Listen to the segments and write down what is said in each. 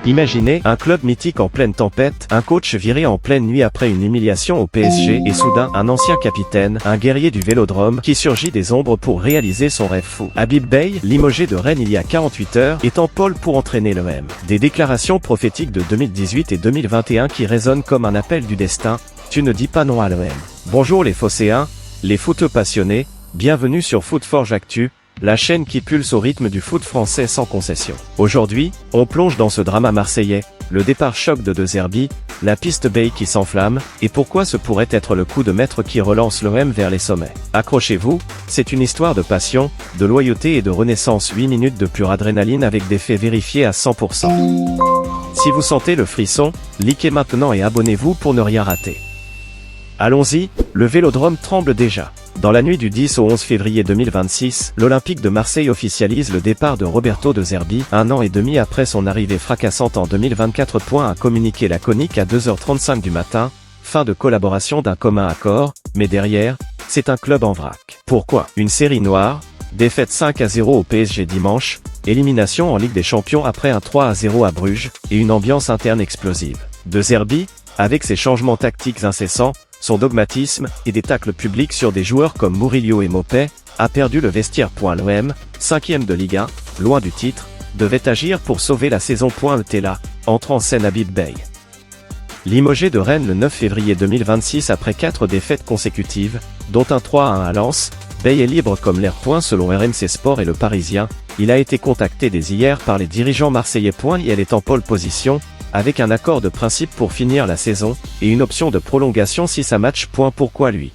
Imaginez un club mythique en pleine tempête, un coach viré en pleine nuit après une humiliation au PSG et soudain un ancien capitaine, un guerrier du Vélodrome qui surgit des ombres pour réaliser son rêve fou. Habib Beye, limogé de Rennes il y a 48 heures, est en pôle pour entraîner l'OM. Des déclarations prophétiques de 2018 et 2021 qui résonnent comme un appel du destin. Tu ne dis pas non à l'OM. Bonjour les phocéens, les footeux passionnés, bienvenue sur Footforge Actu, la chaîne qui pulse au rythme du foot français sans concession. Aujourd'hui, on plonge dans ce drama marseillais, le départ choc de De Zerbi, la piste Beye qui s'enflamme, et pourquoi ce pourrait être le coup de maître qui relance l'OM vers les sommets. Accrochez-vous, c'est une histoire de passion, de loyauté et de renaissance. 8 minutes de pure adrénaline avec des faits vérifiés à 100%. Si vous sentez le frisson, likez maintenant et abonnez-vous pour ne rien rater. Allons-y, le Vélodrome tremble déjà. Dans la nuit du 10 au 11 février 2026, l'Olympique de Marseille officialise le départ de Roberto De Zerbi, 1 an et demi après son arrivée fracassante en 2024. A communiqué laconique à 2h35 du matin, fin de collaboration d'un commun accord, mais derrière, c'est un club en vrac. Pourquoi? Une série noire, défaite 5-0 au PSG dimanche, élimination en Ligue des Champions après un 3-0 à Bruges, et une ambiance interne explosive. De Zerbi, avec ses changements tactiques incessants, son dogmatisme, et des tacles publics sur des joueurs comme Murillo et Mopé, a perdu le vestiaire. L'OM, 5e de Ligue 1, loin du titre, devait agir pour sauver la saison. Là, entre en scène Habib Beye. Limogé de Rennes le 9 février 2026 après 4 défaites consécutives, dont un 3-1 à Lens, Beye est libre comme l'air. Selon RMC Sport et Le Parisien, il a été contacté dès hier par les dirigeants marseillais. Et elle est en pole position, avec un accord de principe pour finir la saison, et une option de prolongation si ça match. Pourquoi lui?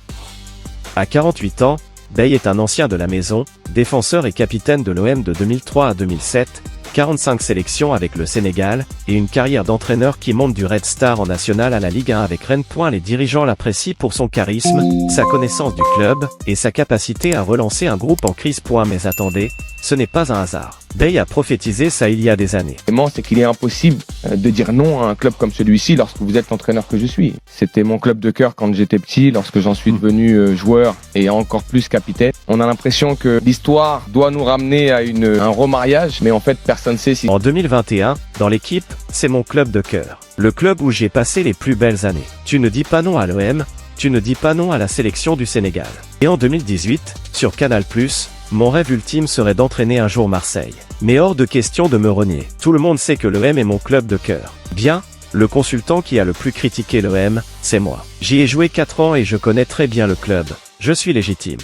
À 48 ans, Beye est un ancien de la maison, défenseur et capitaine de l'OM de 2003 à 2007, 45 sélections avec le Sénégal, et une carrière d'entraîneur qui monte du Red Star en National à la Ligue 1 avec Rennes. Les dirigeants l'apprécient pour son charisme, sa connaissance du club, et sa capacité à relancer un groupe en crise. Mais attendez, ce n'est pas un hasard. Beye a prophétisé ça il y a des années. C'est qu'il est impossible de dire non à un club comme celui-ci lorsque vous êtes l'entraîneur que je suis. C'était mon club de cœur quand j'étais petit, lorsque j'en suis devenu joueur et encore plus capitaine. On a l'impression que l'histoire doit nous ramener à un remariage, mais en fait personne ne sait si... En 2021, dans l'équipe, c'est mon club de cœur. Le club où j'ai passé les plus belles années. Tu ne dis pas non à l'OM, tu ne dis pas non à la sélection du Sénégal. Et en 2018, sur Canal+, mon rêve ultime serait d'entraîner un jour Marseille. Mais hors de question de me renier. Tout le monde sait que l'OM est mon club de cœur. Bien, le consultant qui a le plus critiqué l'OM, c'est moi. J'y ai joué 4 ans et je connais très bien le club. Je suis légitime.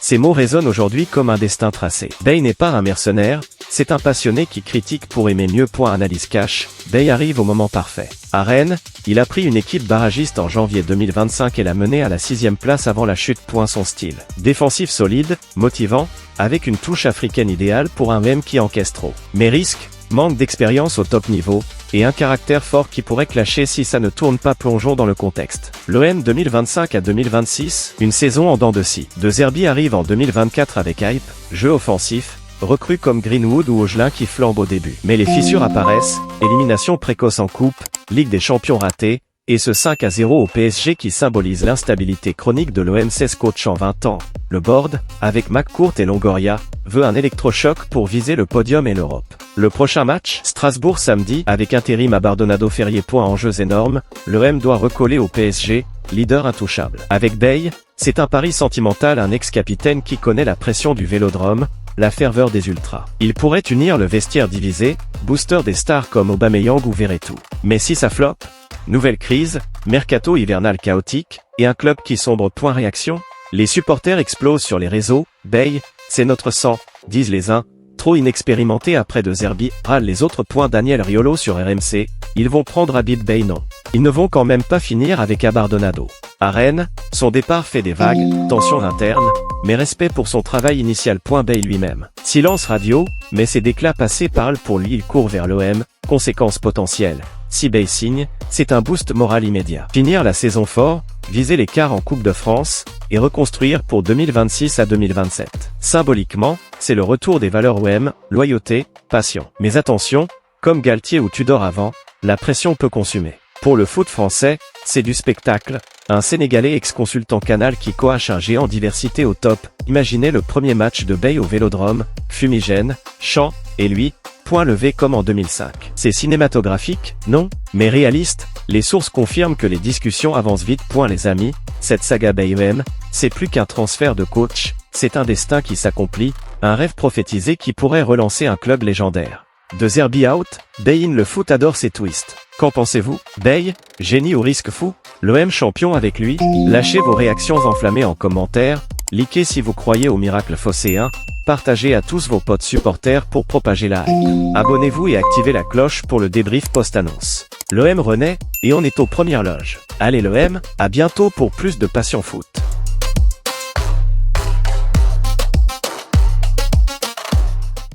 Ces mots résonnent aujourd'hui comme un destin tracé. Beye n'est pas un mercenaire, c'est un passionné qui critique pour aimer mieux. Analyse cash, Beye arrive au moment parfait. À Rennes, il a pris une équipe barragiste en janvier 2025 et l'a menée à la 6e place avant la chute. Son style défensif solide, motivant, avec une touche africaine idéale pour un M qui encaisse trop. Mais risque, manque d'expérience au top niveau, et un caractère fort qui pourrait clasher si ça ne tourne pas. Plongeons dans le contexte. L'OM 2025 à 2026, une saison en dents de scie. De Zerbi arrive en 2024 avec hype, jeu offensif, recrues comme Greenwood ou Ogelin qui flambent au début. Mais les fissures apparaissent, élimination précoce en coupe, Ligue des Champions ratée, et ce 5-0 au PSG qui symbolise l'instabilité chronique de l'OM. 16 coach en 20 ans. Le board, avec McCourt et Longoria, veut un électrochoc pour viser le podium et l'Europe. Le prochain match, Strasbourg samedi, avec intérim à Bardonado Ferrier. Enjeux énormes, l'OM doit recoller au PSG, leader intouchable. Avec Beye, c'est un pari sentimental, un ex-capitaine qui connaît la pression du Vélodrome, la ferveur des ultras. Il pourrait unir le vestiaire divisé, booster des stars comme Aubameyang ou Verretou. Mais si ça floppe, nouvelle crise, mercato hivernal chaotique, et un club qui sombre. Réaction, les supporters explosent sur les réseaux. Beye, c'est notre sang, disent les uns, trop inexpérimenté après De Zerbi, râlent les autres. Daniel Riolo sur RMC, ils vont prendre Habib Beye. Non. Ils ne vont quand même pas finir avec Abardonado. À Rennes, son départ fait des vagues, tensions internes, mais respect pour son travail initial. Beye lui-même. Silence radio, mais ses déclats passés parlent pour lui. Il court vers l'OM, conséquences potentielles. Si Beye signe, c'est un boost moral immédiat. Finir la saison fort, viser les quarts en Coupe de France, et reconstruire pour 2026 à 2027. Symboliquement, c'est le retour des valeurs OM, loyauté, passion. Mais attention, comme Galtier ou Tudor avant, la pression peut consumer. Pour le foot français, c'est du spectacle, un Sénégalais ex-consultant Canal qui coache un géant diversité au top. Imaginez le premier match de Beye au Vélodrome, fumigène, chants, Et lui, point levé comme en 2005. C'est cinématographique? Non, mais réaliste. Les sources confirment que les discussions avancent vite. Les amis, cette saga BayOM, c'est plus qu'un transfert de coach, c'est un destin qui s'accomplit, un rêve prophétisé qui pourrait relancer un club légendaire. De Zerbi out, Bay in le foot adore ses twists. Qu'en pensez-vous? Bay, génie ou risque fou? L'OM champion avec lui? Lâchez vos réactions enflammées en commentaire, likez si vous croyez au miracle phocéen, partagez à tous vos potes supporters pour propager la hype. Abonnez-vous et activez la cloche pour le débrief post-annonce. L'OM renaît, et on est aux premières loges. Allez l'OM, à bientôt pour plus de Passion Foot.